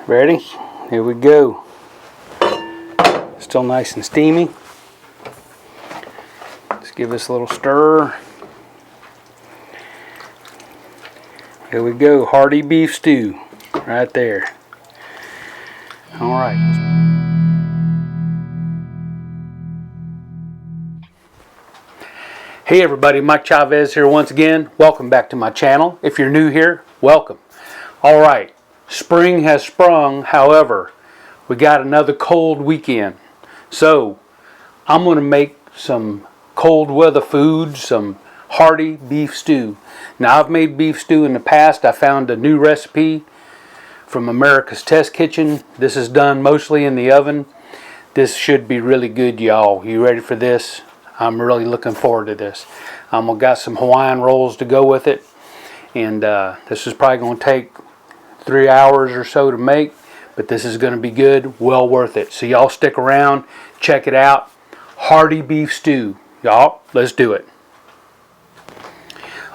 Ready? Here we go. Still nice and steamy. Let's give this a little stir. Here we go, hearty beef stew, right there. All right. Hey everybody, Mike Chavez here once again. Welcome back to my channel. If you're new here, welcome. All right, spring has sprung. However, we got another cold weekend. So I'm going to make some cold weather food, some hearty beef stew. Now I've made beef stew in the past. I found a new recipe from America's Test Kitchen. This is done mostly in the oven. This should be really good, y'all. You ready for this? I'm really looking forward to this. I've got some Hawaiian rolls to go with it. And this is probably going to take 3 hours or so to make. But this is going to be good, well worth it. So y'all stick around, check it out. Hearty beef stew. Y'all, let's do it.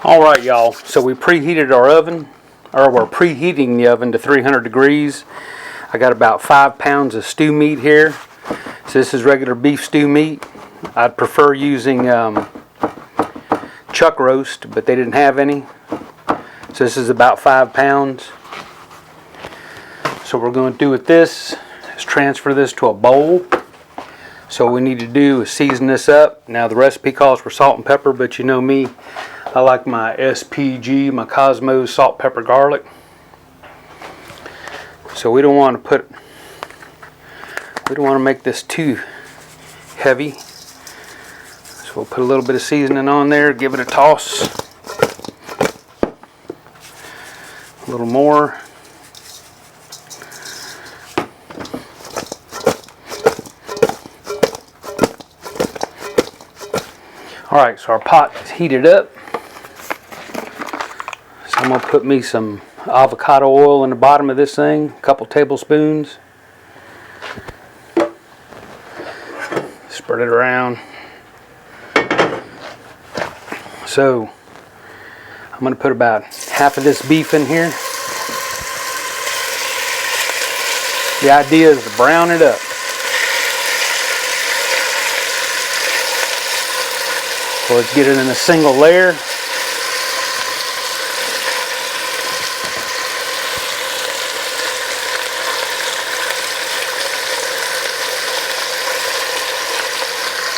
Alright y'all, so we preheated our oven, or we're preheating the oven to 300 degrees. I got about 5 pounds of stew meat here. So this is regular beef stew meat. I'd prefer using chuck roast, but they didn't have any. So this is about 5 pounds. So what we're going to do with this is transfer this to a bowl. So what we need to do is season this up. Now the recipe calls for salt and pepper, but you know me, I like my SPG, my Cosmos salt, pepper, garlic. So we don't want to make this too heavy. So we'll put a little bit of seasoning on there, give it a toss. A little more. Alright, so our pot is heated up. So I'm going to put me some avocado oil in the bottom of this thing, a couple tablespoons. Spread it around. So I'm going to put about half of this beef in here. The idea is to brown it up. So let's get it in a single layer.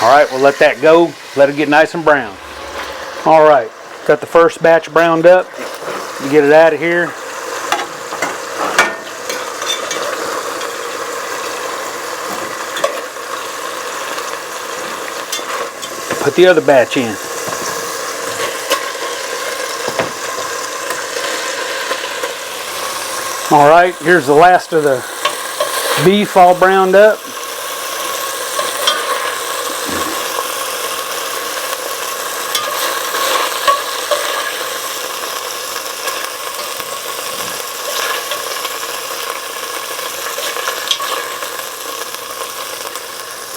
Alright, we'll let that go. Let it get nice and brown. Alright, got the first batch browned up. Get it out of here. Put the other batch in. Alright, here's the last of the beef all browned up.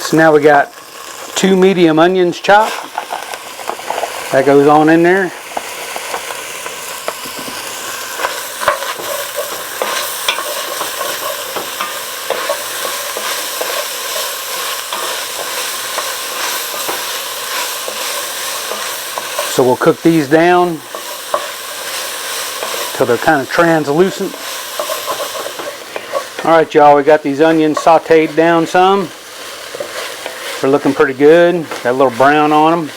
So now we got 2 medium onions chopped. That goes on in there. So we'll cook these down till they're kind of translucent. Alright y'all, we got these onions sauteed down some. They're looking pretty good. Got a little brown on them.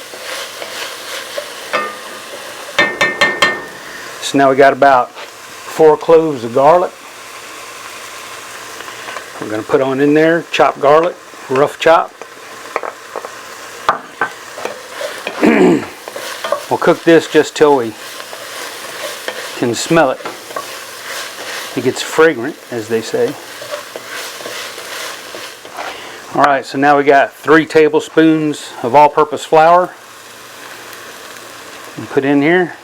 So now we got about 4 cloves of garlic. We're going to put on in there chopped garlic, rough chop. We'll cook this just till we can smell it. It gets fragrant, as they say. Alright, so now we got 3 tablespoons of all-purpose flour. And put in here.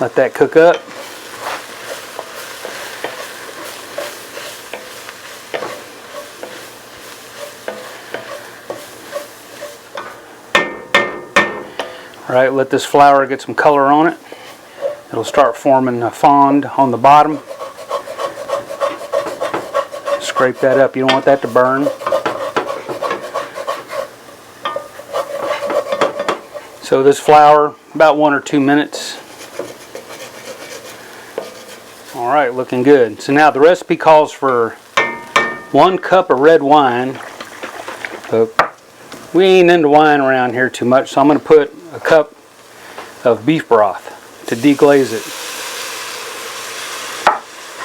Let that cook up. Alright, let this flour get some color on it. It'll start forming a fond on the bottom. Scrape that up. You don't want that to burn. So this flour, about 1 or 2 minutes. Alright, looking good. So now the recipe calls for 1 cup of red wine. We ain't into wine around here too much, so I'm going to put a cup of beef broth to deglaze it.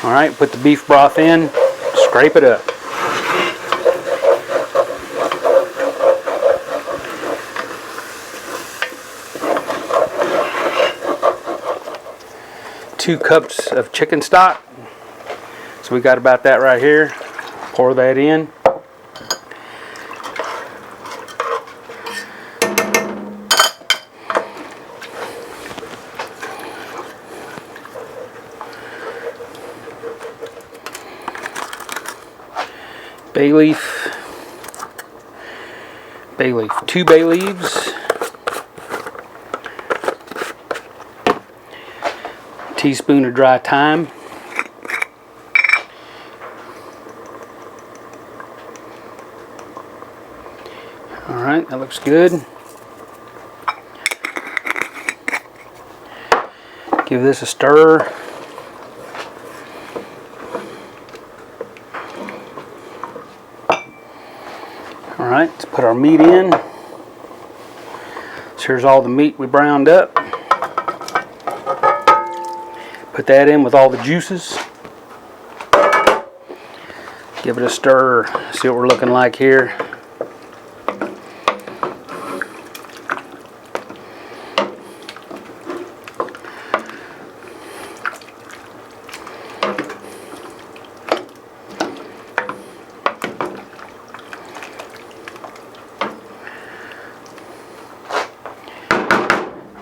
Alright, put the beef broth in, scrape it up. Two cups of chicken stock. So we got about that right here. Pour that in. Bay leaf, 2 bay leaves, teaspoon of dry thyme, alright, that looks good. Give this a stir. Alright, let's put our meat in. So here's all the meat we browned up. Put that in with all the juices. Give it a stir. See what we're looking like here.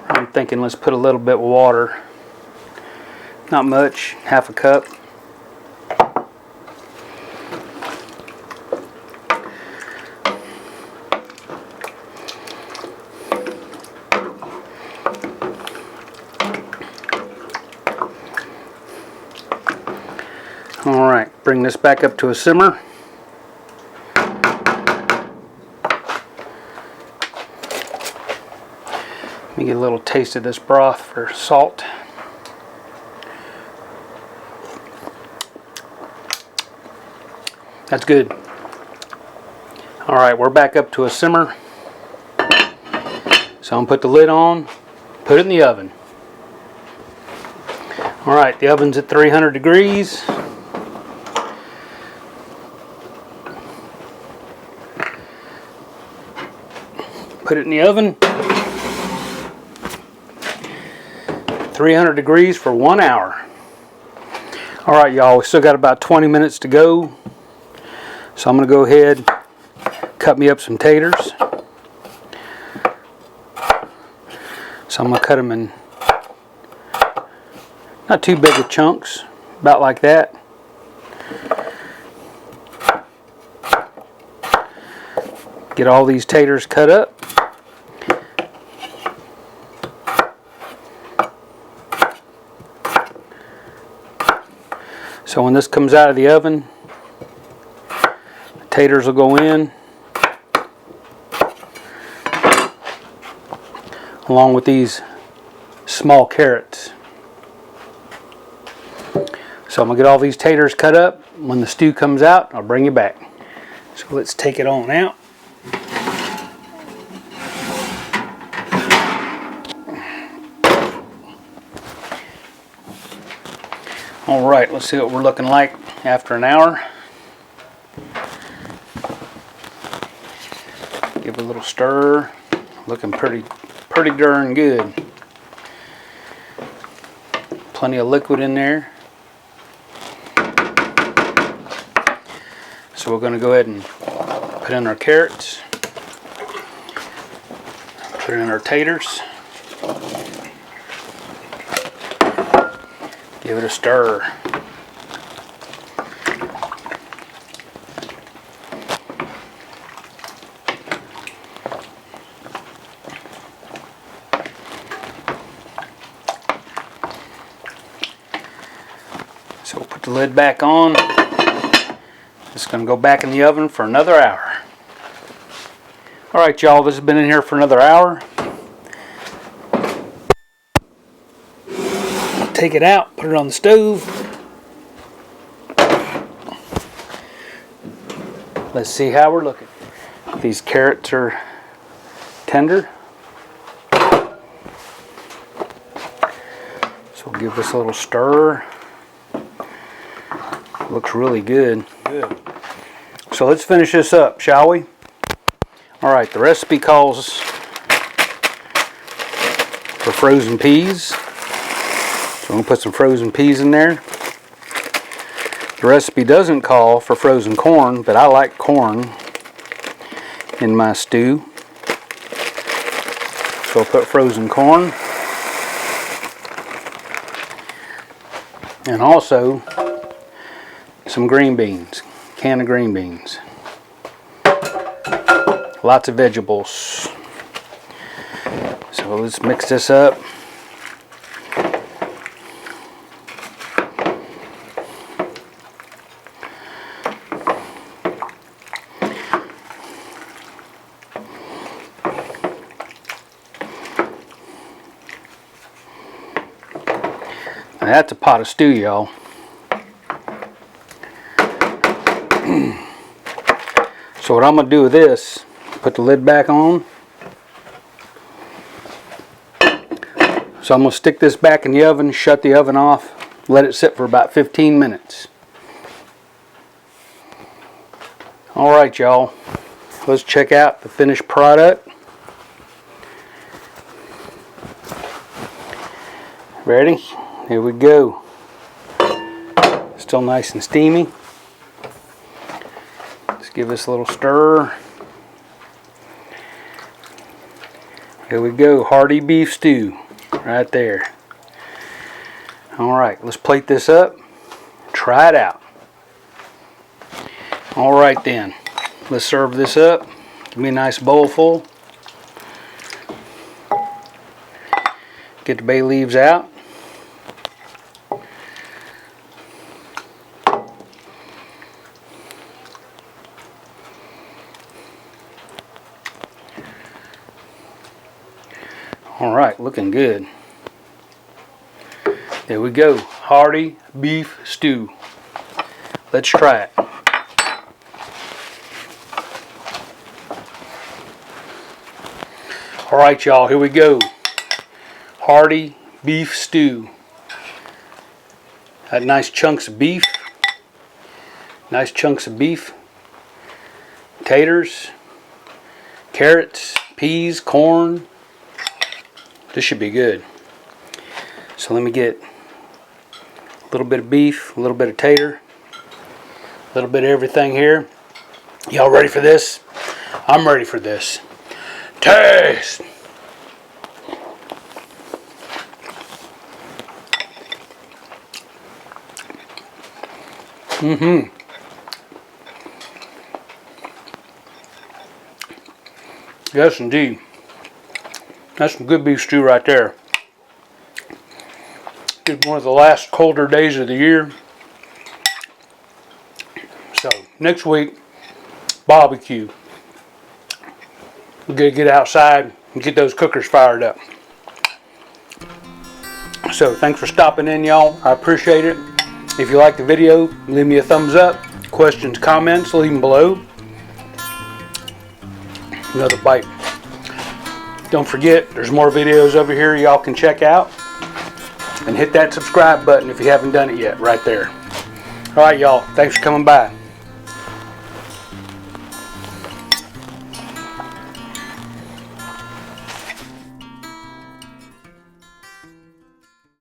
I'm thinking let's put a little bit of water. Not much, half a cup. All right, bring this back up to a simmer. Let me get a little taste of this broth for salt. That's good. All right, we're back up to a simmer. So I'm gonna put the lid on, put it in the oven. All right, the oven's at 300 degrees. Put it in the oven. 300 degrees for 1 hour. All right, y'all, we still got about 20 minutes to go. So I'm going to go ahead, cut me up some taters. So I'm going to cut them in not too big of chunks, about like that. Get all these taters cut up. So when this comes out of the oven, the taters will go in along with these small carrots. So I'm going to get all these taters cut up. When the stew comes out, I'll bring you back. So let's take it on out. Alright, let's see what we're looking like after an hour. Give it a little stir. Looking pretty darn good. Plenty of liquid in there. So we're going to go ahead and put in our carrots. Put in our taters. Give it a stir. So we'll put the lid back on. It's going to go back in the oven for another hour. Alright y'all, this has been in here for another hour. Take it out, put it on the stove. Let's see how we're looking. These carrots are tender. So we'll give this a little stir. Looks really good. Good. So let's finish this up, shall we? Alright, the recipe calls for frozen peas. So I'm going to put some frozen peas in there. The recipe doesn't call for frozen corn, but I like corn in my stew. So I'll put frozen corn. And also some green beans, can of green beans. Lots of vegetables. So let's mix this up. Now that's a pot of stew, y'all. So what I'm going to do with this, put the lid back on. So I'm going to stick this back in the oven, shut the oven off, let it sit for about 15 minutes. Alright y'all, let's check out the finished product. Ready? Here we go. Still nice and steamy. Let's give this a little stir. Here we go, hearty beef stew. Right there. Alright, let's plate this up. Try it out. Alright then. Let's serve this up. Give me a nice bowl full. Get the bay leaves out. Alright, looking good. There we go. Hearty beef stew. Let's try it. Alright y'all, here we go. Hearty beef stew. Got nice chunks of beef. Nice chunks of beef. Taters. Carrots. Peas. Corn. This should be good. So let me get a little bit of beef, a little bit of tater, a little bit of everything here. Y'all ready for this? I'm ready for this. Taste! Yes, indeed. That's some good beef stew right there. It's one of the last colder days of the year. So, next week, barbecue. We're going to get outside and get those cookers fired up. So, thanks for stopping in, y'all. I appreciate it. If you like the video, leave me a thumbs up. Questions, comments, leave them below. Another bite. Don't forget, there's more videos over here y'all can check out. And hit that subscribe button if you haven't done it yet, right there. Alright y'all, thanks for coming by.